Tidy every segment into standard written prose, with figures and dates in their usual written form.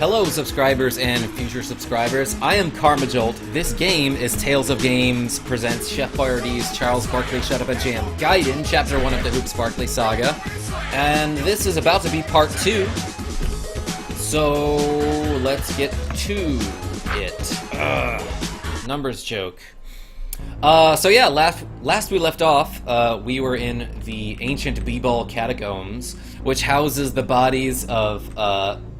Hello subscribers and future subscribers, I am Karmajolt. This game is Tales of Games presents Chef Boyardee's Charles Barkley Shut Up and Jam Gaiden, Chapter 1 of the Hoopz Barkley Saga. And this is about to be Part 2. So, let's get to it. Numbers joke. So yeah, last we left off, we were in the ancient b-ball Catacombs, which houses the bodies of,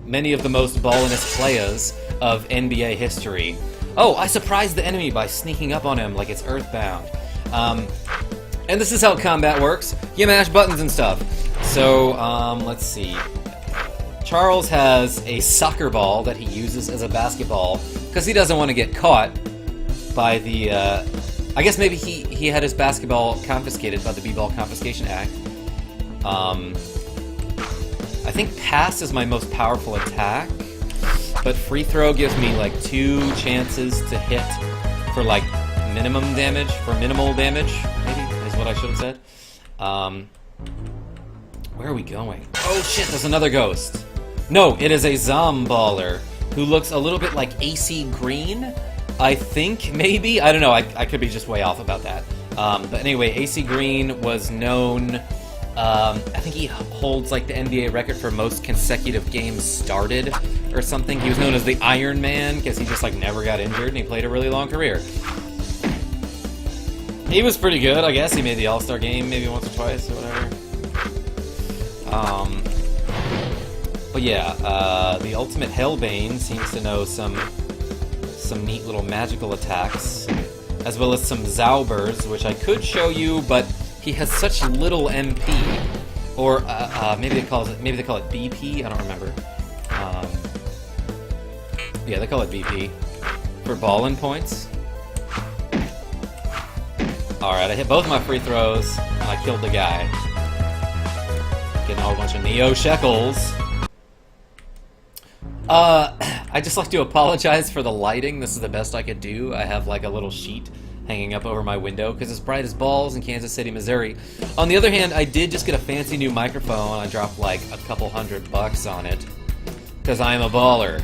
many of the most ballinest players of NBA history. Oh, I surprised the enemy by sneaking up on him like it's Earthbound. And this is how combat works. You mash buttons and stuff. So, let's see. Charles has a soccer ball that he uses as a basketball, because he doesn't want to get caught by the, I guess maybe he had his basketball confiscated by the B-Ball Confiscation Act. I think pass is my most powerful attack, but free throw gives me like 2 chances to hit for like minimal damage, maybe, is what I should have said. Where are we going? Oh shit, there's another ghost. No, it is a zomballer who looks a little bit like AC Green, I think, maybe? I don't know, I could be just way off about that. But anyway, AC Green was known... I think he holds like the NBA record for most consecutive games started or something. He was known as the Iron Man because he just like never got injured and he played a really long career. He was pretty good, I guess. He made the All-Star game maybe once or twice or whatever. But yeah, the Ultimate Hellbane seems to know some neat little magical attacks, as well as some Zaubers, which I could show you, but he has such little MP, or maybe they call it BP. I don't remember. Yeah, they call it BP for ballin' points. All right, I hit both my free throws and I killed the guy, getting a whole bunch of Neo shekels. I'd just like to apologize for the lighting. This is the best I could do. I have like a little sheet hanging up over my window because it's bright as balls in Kansas City, Missouri. On the other hand, I did just get a fancy new microphone. I dropped like a couple $100 on it because I am a baller.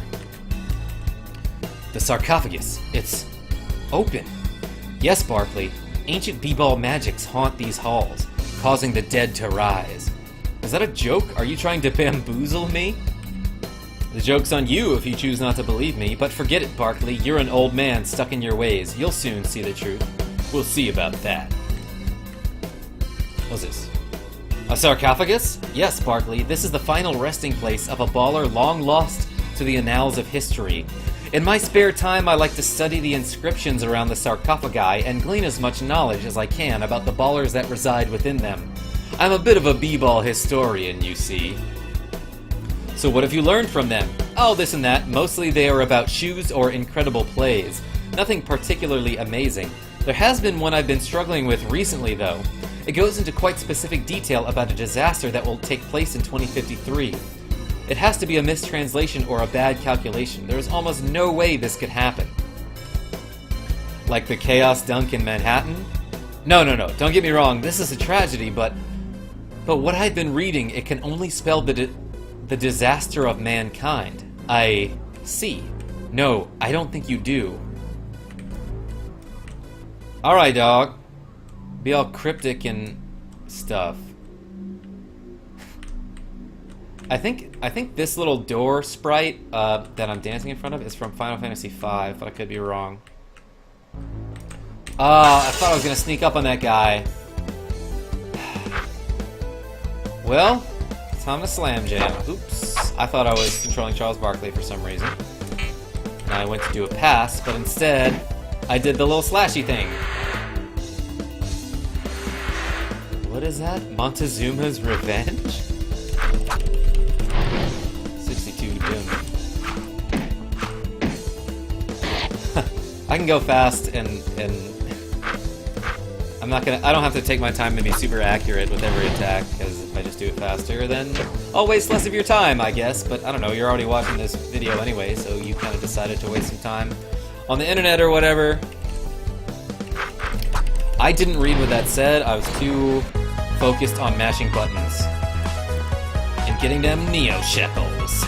The sarcophagus. It's open. Yes, Barkley. Ancient b-ball magics haunt these halls, causing the dead to rise. Is that a joke? Are you trying to bamboozle me? The joke's on you if you choose not to believe me, but forget it, Barkley. You're an old man stuck in your ways. You'll soon see the truth. We'll see about that. What's this? A sarcophagus? Yes, Barkley. This is the final resting place of a baller long lost to the annals of history. In my spare time, I like to study the inscriptions around the sarcophagi and glean as much knowledge as I can about the ballers that reside within them. I'm a bit of a b-ball historian, you see. So what have you learned from them? Oh, this and that. Mostly they are about shoes or incredible plays. Nothing particularly amazing. There has been one I've been struggling with recently, though. It goes into quite specific detail about a disaster that will take place in 2053. It has to be a mistranslation or a bad calculation. There is almost no way this could happen. Like the Chaos Dunk in Manhattan? No, don't get me wrong. This is a tragedy, but what I've been reading, it can only spell the disaster of mankind. I see. No, I don't think you do. Alright, dog. Be all cryptic and stuff. I think this little door sprite that I'm dancing in front of is from Final Fantasy V, but I could be wrong. I thought I was gonna sneak up on that guy. Well, time to slam jam. Oops. I thought I was controlling Charles Barkley for some reason. And I went to do a pass, but instead, I did the little slashy thing. What is that? Montezuma's Revenge? 62 Doom. I can go fast and I don't have to take my time to be super accurate with every attack, because if I just do it faster, then I'll waste less of your time, I guess. But I don't know, you're already watching this video anyway, so you kind of decided to waste some time on the internet or whatever. I didn't read what that said. I was too focused on mashing buttons and getting them Neo shekels.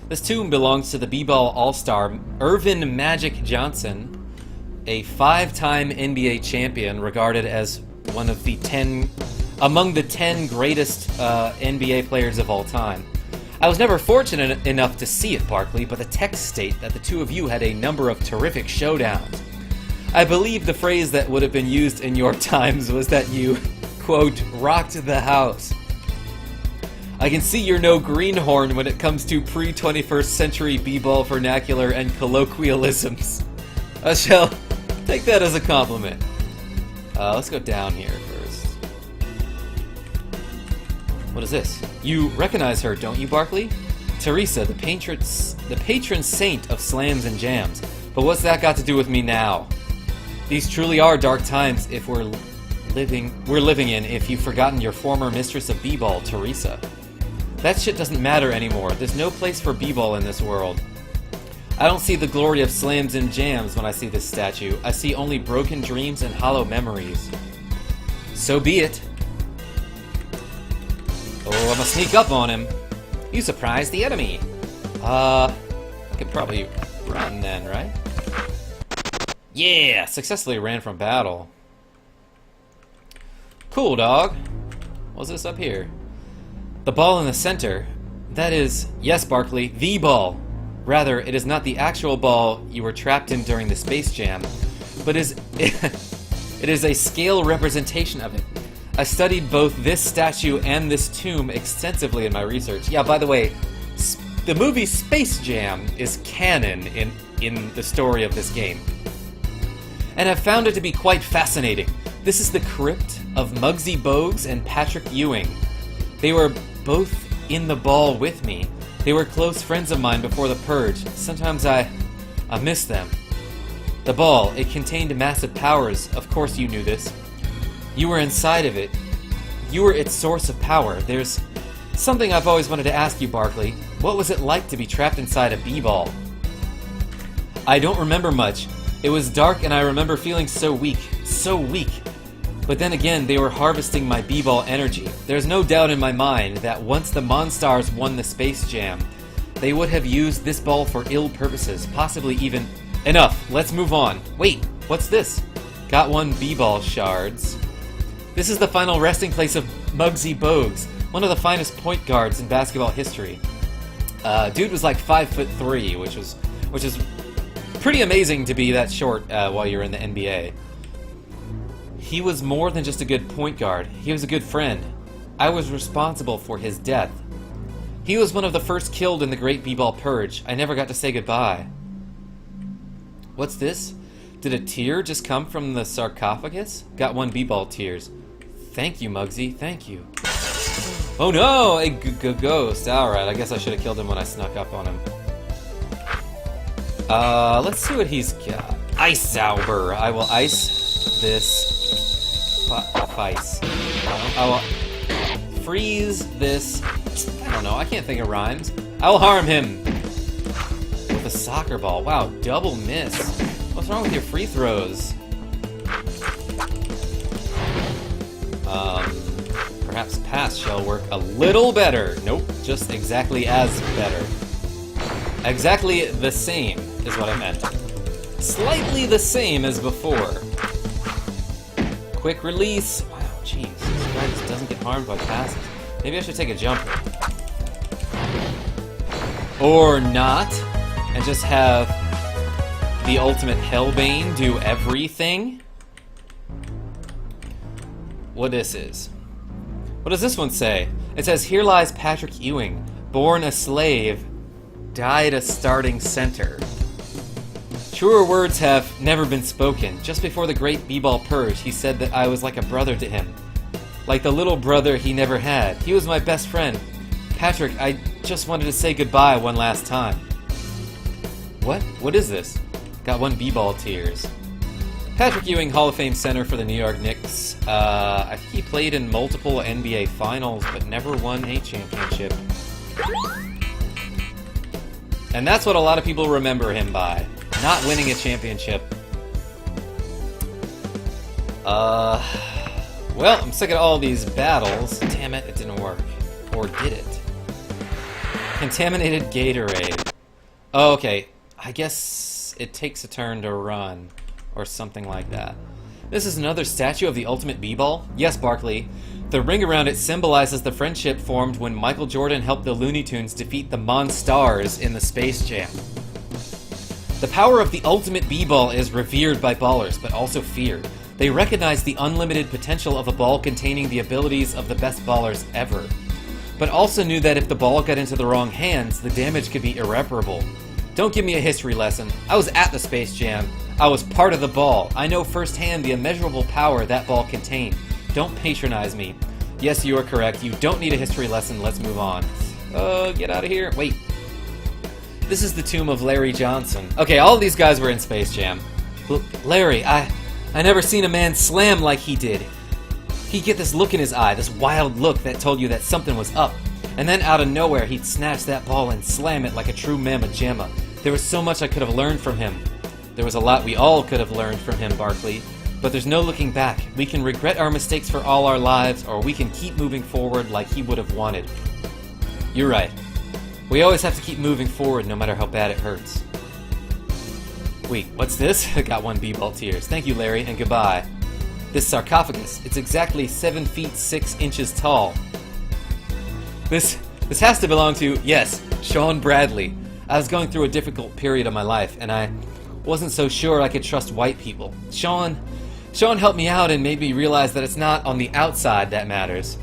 This tomb belongs to the b-ball all-star Irvin Magic Johnson, a 5-time NBA champion, regarded as one of the among the 10 greatest NBA players of all time. I was never fortunate enough to see it, Barkley, but the texts state that the two of you had a number of terrific showdowns. I believe the phrase that would have been used in your times was that you, quote, rocked the house. I can see you're no greenhorn when it comes to pre-21st century b-ball vernacular and colloquialisms. I shall take that as a compliment. Let's go down here first. What is this? You recognize her, don't you, Barkley? Teresa, the patron saint of slams and jams. But what's that got to do with me now? These truly are dark times if we're living in if you've forgotten your former mistress of b-ball, Teresa. That shit doesn't matter anymore. There's no place for b-ball in this world. I don't see the glory of slams and jams when I see this statue. I see only broken dreams and hollow memories. So be it. Oh, I'm gonna sneak up on him. You surprised the enemy. I could probably run then, right? Yeah! Successfully ran from battle. Cool, dog. What's this up here? The ball in the center. That is, yes, Barkley, the ball. Rather, it is not the actual ball you were trapped in during the Space Jam, but it is a scale representation of it. I studied both this statue and this tomb extensively in my research. Yeah, by the way, the movie Space Jam is canon in the story of this game. And I've found it to be quite fascinating. This is the crypt of Muggsy Bogues and Patrick Ewing. They were both in the ball with me. They were close friends of mine before the Purge. Sometimes I miss them. The ball, it contained massive powers. Of course you knew this. You were inside of it. You were its source of power. There's something I've always wanted to ask you, Barkley. What was it like to be trapped inside a b-ball? I don't remember much. It was dark and I remember feeling so weak. So weak. But then again, they were harvesting my b-ball energy. There's no doubt in my mind that once the Monstars won the Space Jam, they would have used this ball for ill purposes, possibly even... Enough, let's move on. Wait, what's this? Got one b-ball shards. This is the final resting place of Muggsy Bogues, one of the finest point guards in basketball history. Dude was like 5'3", which is pretty amazing to be that short while you're in the NBA. He was more than just a good point guard. He was a good friend. I was responsible for his death. He was one of the first killed in the Great B-Ball Purge. I never got to say goodbye. What's this? Did a tear just come from the sarcophagus? Got one B-Ball tears. Thank you, Muggsy. Thank you. Oh no! A ghost. Alright, I guess I should have killed him when I snuck up on him. Let's see what he's got. Ice Sauber. I will ice this... ice. I will freeze this... I don't know, I can't think of rhymes. I will harm him with a soccer ball. Wow, double miss. What's wrong with your free throws? Perhaps pass shall work a little better. Nope, just exactly as better. Exactly the same is what I meant. Slightly the same as before. Quick release. Wow, jeez. This guy just doesn't get harmed by passes. Maybe I should take a jumper. Or not. And just have the ultimate Hellbane do everything. What this is. What does this one say? It says, here lies Patrick Ewing, born a slave, died a starting center. Truer words have never been spoken. Just before the Great B-Ball Purge, he said that I was like a brother to him. Like the little brother he never had. He was my best friend. Patrick, I just wanted to say goodbye one last time. What? What is this? Got one B-Ball tears. Patrick Ewing, Hall of Fame center for the New York Knicks. I think he played in multiple NBA finals, but never won a championship. And that's what a lot of people remember him by. Not winning a championship. Well, I'm sick of all these battles. Damn it, it didn't work. Or did it? Contaminated Gatorade. Oh, okay. I guess it takes a turn to run. Or something like that. This is another statue of the ultimate b-ball? Yes, Barkley. The ring around it symbolizes the friendship formed when Michael Jordan helped the Looney Tunes defeat the Monstars in the Space Jam. The power of the ultimate b-ball is revered by ballers, but also feared. They recognize the unlimited potential of a ball containing the abilities of the best ballers ever, but also knew that if the ball got into the wrong hands, the damage could be irreparable. Don't give me a history lesson. I was at the Space Jam. I was part of the ball. I know firsthand the immeasurable power that ball contained. Don't patronize me. Yes, you are correct. You don't need a history lesson. Let's move on. Get out of here. Wait. This is the tomb of Larry Johnson. Okay, all of these guys were in Space Jam. Larry, I never seen a man slam like he did. He'd get this look in his eye, this wild look that told you that something was up. And then out of nowhere, he'd snatch that ball and slam it like a true mamma jamma. There was so much I could have learned from him. There was a lot we all could have learned from him, Barkley. But there's no looking back. We can regret our mistakes for all our lives, or we can keep moving forward like he would have wanted. You're right. We always have to keep moving forward no matter how bad it hurts. Wait, what's this? I got one b-ball tears. Thank you, Larry, and goodbye. This sarcophagus, it's exactly 7 feet 6 inches tall. This has to belong to, yes, Sean Bradley. I was going through a difficult period of my life, and I wasn't so sure I could trust white people. Sean helped me out and made me realize that it's not on the outside that matters,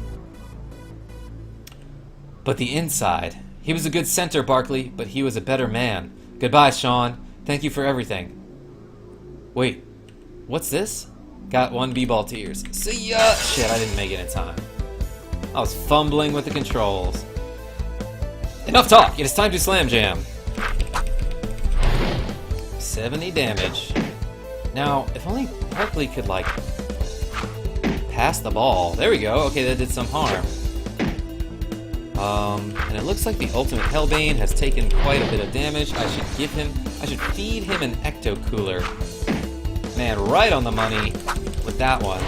but the inside. He was a good center, Barkley, but he was a better man. Goodbye, Sean. Thank you for everything. Wait, what's this? Got one b-ball tears. See ya! Shit, I didn't make it in time. I was fumbling with the controls. Enough talk! It is time to slam jam. 70 damage. Now, if only Barkley could, like, pass the ball. There we go. Okay, that did some harm. And it looks like the ultimate Hellbane has taken quite a bit of damage. I should feed him an Ecto Cooler. Man, right on the money with that one.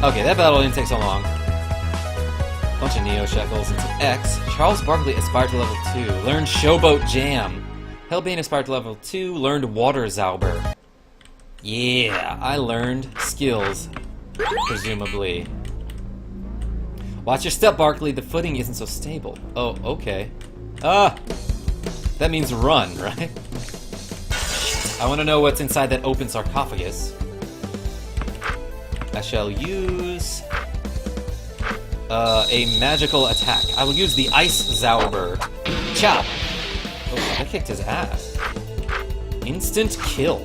Okay, that battle didn't take so long. Bunch of Neo Shekels into X. Charles Barkley aspired to level 2. Learned Showboat Jam. Hellbane aspired to level 2. Learned Water Zauber. Yeah, I learned skills, presumably. Watch your step, Barkley. The footing isn't so stable. Oh, okay. That means run, right? I want to know what's inside that open sarcophagus. I shall use a magical attack. I will use the Ice Zauber. Chop! Oh, that kicked his ass. Instant kill.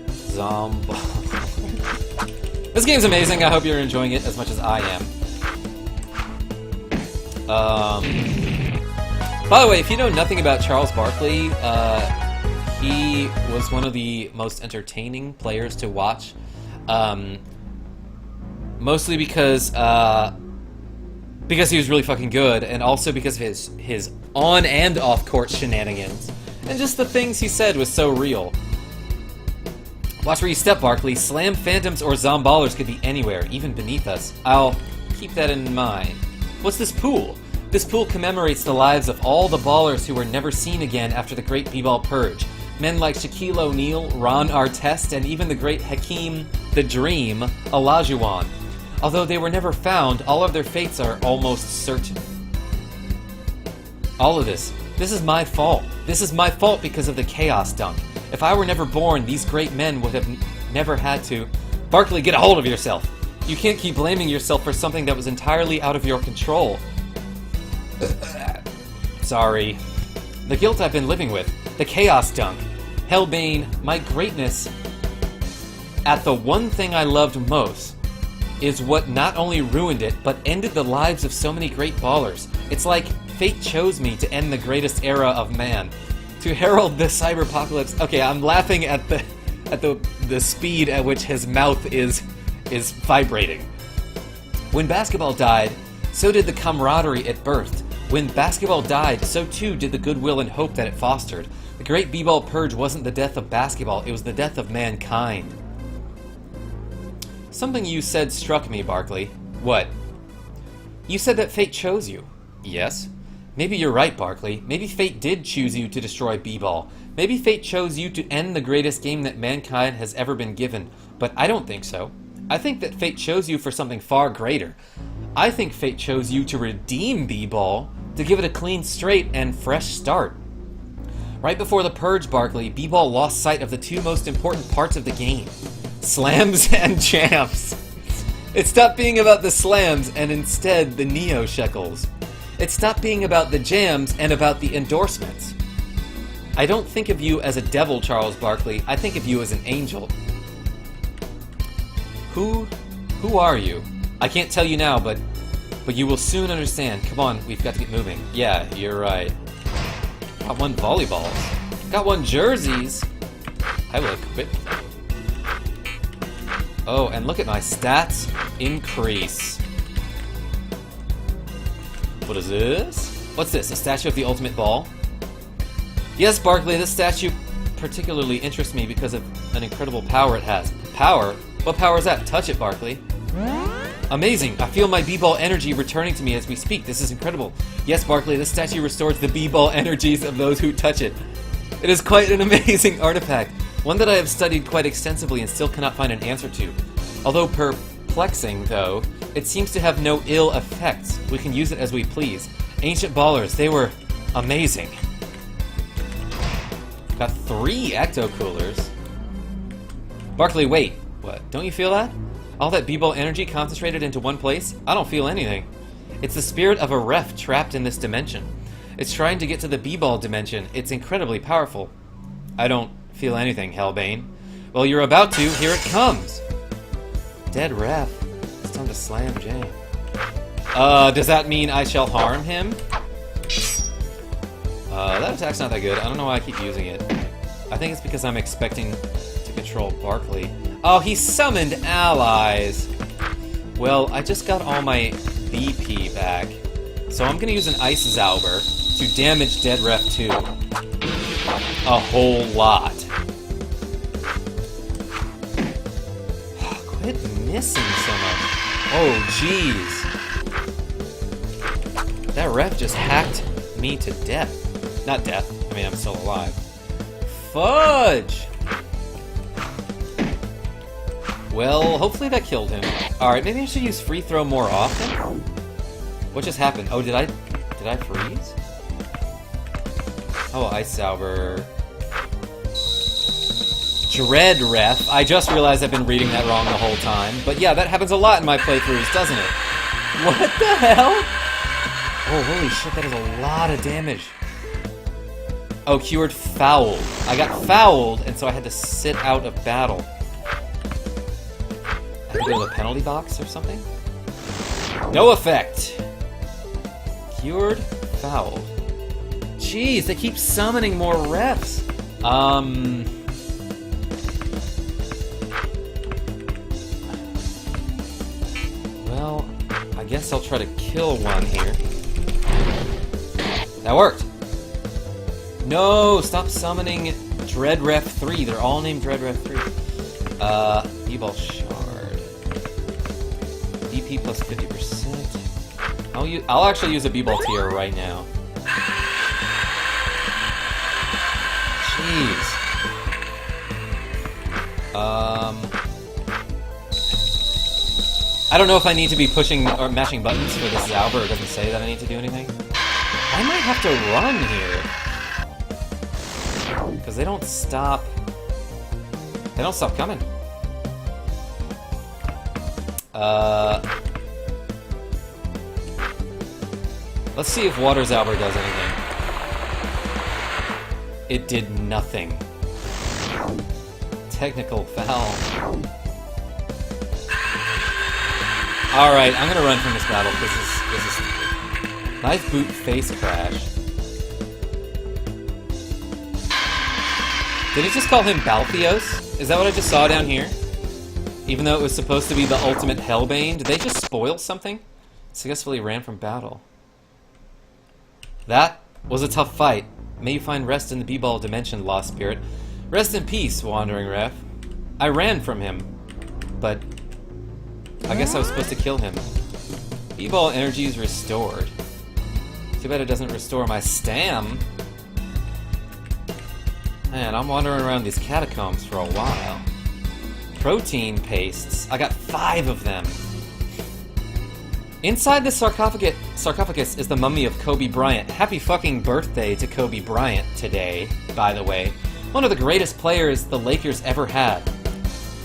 Zombie. This game's amazing. I hope you're enjoying it as much as I am. By the way, if you know nothing about Charles Barkley, he was one of the most entertaining players to watch. Mostly because he was really fucking good, and also because of his on and off court shenanigans, and just the things he said was so real. Watch where you step, Barkley. Slam phantoms or zomballers could be anywhere, even beneath us. I'll keep that in mind. What's this pool? This pool commemorates the lives of all the ballers who were never seen again after the Great B-Ball Purge. Men like Shaquille O'Neal, Ron Artest, and even the great Hakeem the Dream Olajuwon. Although they were never found, all of their fates are almost certain. All of this is my fault. This is my fault because of the Chaos Dunk. If I were never born, these great men would have never had to... Barkley, get a hold of yourself! You can't keep blaming yourself for something that was entirely out of your control. Sorry. The guilt I've been living with. The Chaos Dunk. Hellbane, my greatness at the one thing I loved most is what not only ruined it, but ended the lives of so many great ballers. It's like fate chose me to end the greatest era of man. To herald the cyberpocalypse. Okay, I'm laughing at the speed at which his mouth is vibrating. When basketball died, so did the camaraderie it birthed. When basketball died, so too did the goodwill and hope that it fostered. The Great B-Ball Purge wasn't the death of basketball, it was the death of mankind. Something you said struck me, Barkley. What? You said that fate chose you. Yes. Maybe you're right, Barkley. Maybe fate did choose you to destroy B-Ball. Maybe fate chose you to end the greatest game that mankind has ever been given. But I don't think so. I think that fate chose you for something far greater. I think fate chose you to redeem B-Ball, to give it a clean slate and fresh start. Right before the purge, Barkley, B-Ball lost sight of the two most important parts of the game. Slams and jams. It stopped being about the slams and instead the Neo Shekels. It stopped being about the jams and about the endorsements. I don't think of you as a devil, Charles Barkley. I think of you as an angel. Who are you? I can't tell you now, but you will soon understand. Come on, we've got to get moving. Yeah, you're right. Got one volleyballs. Got one jerseys. I look bit. Oh, and look at my stats increase. What is this? What's this? A statue of the ultimate ball? Yes, Barkley, this statue particularly interests me because of an incredible power it has. Power? What power is that? Touch it, Barkley. Amazing! I feel my B-Ball energy returning to me as we speak. This is incredible. Yes, Barkley, this statue restores the B-Ball energies of those who touch it. It is quite an amazing artifact, one that I have studied quite extensively and still cannot find an answer to. Although perplexing, though, it seems to have no ill effects. We can use it as we please. Ancient ballers, they were amazing. Got 3 ecto-coolers. Barkley, wait. What? Don't you feel that? All that B-Ball energy concentrated into one place? I don't feel anything. It's the spirit of a ref trapped in this dimension. It's trying to get to the B-Ball dimension. It's incredibly powerful. I don't feel anything, Hellbane. Well, you're about to. Here it comes. Dead ref. It's time to slam Jay. Does that mean I shall harm him? That attack's not that good. I don't know why I keep using it. I think it's because I'm expecting to control Barkley. Oh, he summoned allies! Well, I just got all my BP back. So I'm gonna use an Ice Zauber to damage Dead Ref 2. A whole lot. Quit missing so much. Oh, jeez. That ref just hacked me to death. Not death. I mean, I'm still alive. Fudge! Well, hopefully that killed him. Alright, maybe I should use free throw more often? What just happened? Oh, did I freeze? Oh, Ice Zauber. Dread Ref. I just realized I've been reading that wrong the whole time. But yeah, that happens a lot in my playthroughs, doesn't it? What the hell? Oh, holy shit, that is a lot of damage. Oh, cured fouled. I got fouled, and so I had to sit out of battle. I had to go to the penalty box or something? No effect. Cured fouled. Jeez, they keep summoning more refs. Well, I guess I'll try to kill one here. That worked. No, stop summoning Dread Ref 3. They're all named Dread Ref 3. B-Ball Shard. DP plus 50%. I'll actually use a B-Ball tier right now. Jeez. I don't know if I need to be pushing or mashing buttons for this Zauber. It doesn't say that I need to do anything. I might have to run here. Because they don't stop... They don't stop coming. Let's see if Water Zauber does anything. It did nothing. Technical foul. Alright, I'm gonna run from this battle. This is stupid. Knife boot face crash. Did he just call him Balthios? Is that what I just saw down here? Even though it was supposed to be the ultimate Hellbane, did they just spoil something? Successfully ran from battle. That was a tough fight. May you find rest in the B-Ball dimension, lost spirit. Rest in peace, wandering ref. I ran from him, but I guess I was supposed to kill him. B-ball energy is restored. Too bad it doesn't restore my stam. Man, I'm wandering around these catacombs for a while. Protein pastes. I got 5 of them. Inside the sarcophagus is the mummy of Kobe Bryant. Happy fucking birthday to Kobe Bryant today, by the way. One of the greatest players the Lakers ever had.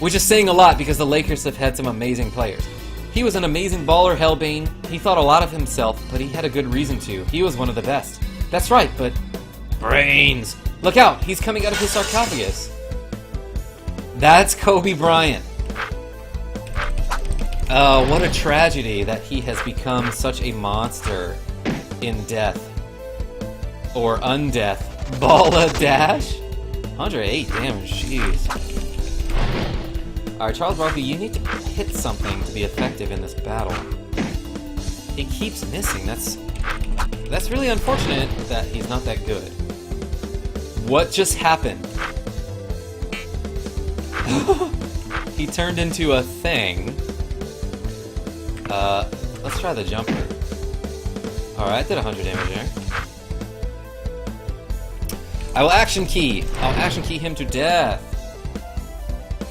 Which is saying a lot because the Lakers have had some amazing players. He was an amazing baller, Hellbane. He thought a lot of himself, but he had a good reason to. He was one of the best. That's right, but... brains! Look out! He's coming out of his sarcophagus. That's Kobe Bryant. Oh, what a tragedy that he has become such a monster in death. Or undeath. Balla Dash? 108 damage, jeez. Alright, Charles Barkley, you need to hit something to be effective in this battle. He keeps missing. That's really unfortunate that he's not that good. What just happened? He turned into a thing. Let's try the jumper. Alright, did 100 damage there. I will action key. I'll action key him to death.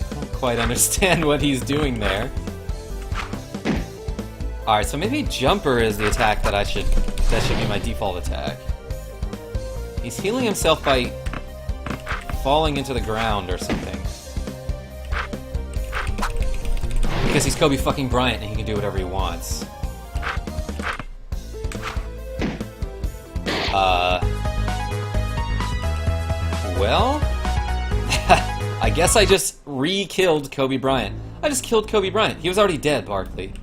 I don't quite understand what he's doing there. Alright, so maybe jumper is the attack that should be my default attack. He's healing himself by falling into the ground or something. Because he's Kobe fucking Bryant and he can do whatever he wants. Well... I guess I just re-killed Kobe Bryant. I just killed Kobe Bryant. He was already dead, Barkley.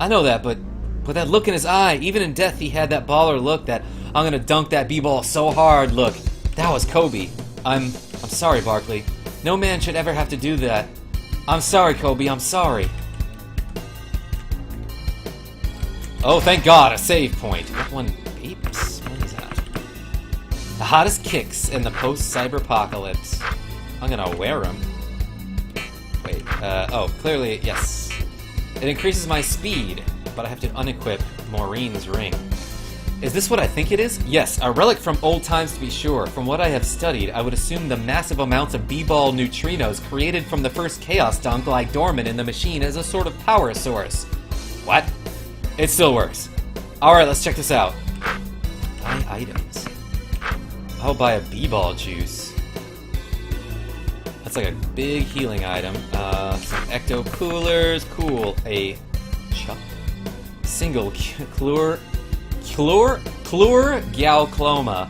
I know that, but that look in his eye, even in death he had that baller look, that I'm gonna dunk that b-ball so hard look. That was Kobe. I'm sorry, Barkley. No man should ever have to do that. I'm sorry, Kobe, I'm sorry. Oh, thank God, a save point. What one? Peeps? What is that? The hottest kicks in the post-cyberpocalypse. I'm gonna wear them. Wait, oh, clearly, yes. It increases my speed, but I have to unequip Maureen's ring. Is this what I think it is? Yes, a relic from old times to be sure. From what I have studied, I would assume the massive amounts of b-ball neutrinos created from the first chaos dunk lie dormant in the machine as a sort of power source. What? It still works. Alright, let's check this out. Buy items. I'll buy a b-ball juice. That's like a big healing item. Some ecto coolers, cool. A chuck. Single chlor glaucoma.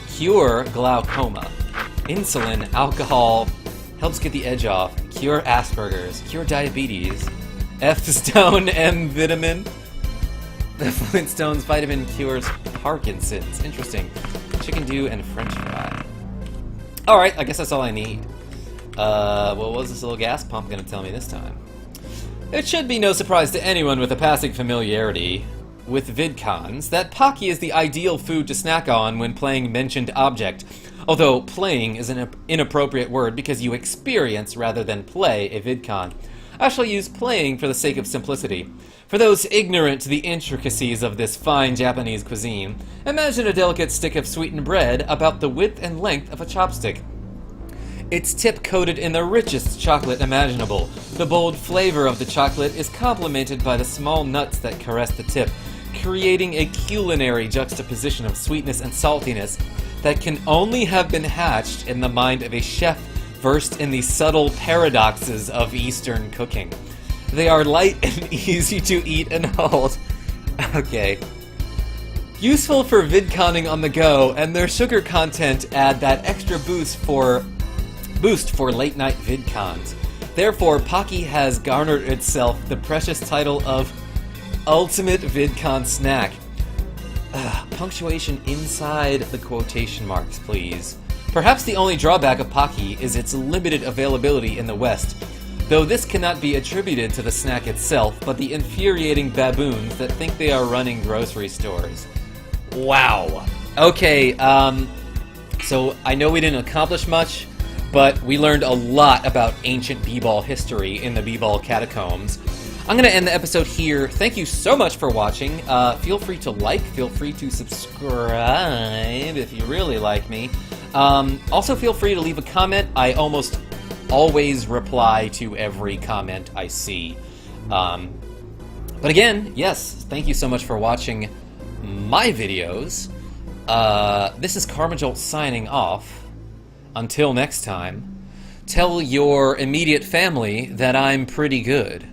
Cure glaucoma. Insulin, alcohol, helps get the edge off. Cure Asperger's. Cure diabetes. F-stone, M-vitamin. The Flintstones vitamin cures Parkinson's. Interesting. Chicken dew and french fry. Alright, I guess that's all I need. What was this little gas pump gonna tell me this time? It should be no surprise to anyone with a passing familiarity with VidCons that Pocky is the ideal food to snack on when playing mentioned object. Although playing is an inappropriate word because you experience rather than play a VidCon. I shall use playing for the sake of simplicity. For those ignorant to the intricacies of this fine Japanese cuisine, imagine a delicate stick of sweetened bread about the width and length of a chopstick. Its tip coated in the richest chocolate imaginable. The bold flavor of the chocolate is complemented by the small nuts that caress the tip, creating a culinary juxtaposition of sweetness and saltiness that can only have been hatched in the mind of a chef versed in the subtle paradoxes of Eastern cooking. They are light and easy to eat and hold. Okay. Useful for vidconning on the go, and their sugar content add that extra boost for late-night vidcons. Therefore, Pocky has garnered itself the precious title of Ultimate VidCon Snack. Punctuation inside the quotation marks, please. Perhaps the only drawback of Pocky is its limited availability in the West, though this cannot be attributed to the snack itself, but the infuriating baboons that think they are running grocery stores. Wow. Okay, so I know we didn't accomplish much, but we learned a lot about ancient b-ball history in the b-ball catacombs. I'm going to end the episode here. Thank you so much for watching. Feel free to like, feel free to subscribe if you really like me. Also, feel free to leave a comment. I almost always reply to every comment I see. But again, yes, thank you so much for watching my videos. This is Karmajolt signing off. Until next time, tell your immediate family that I'm pretty good.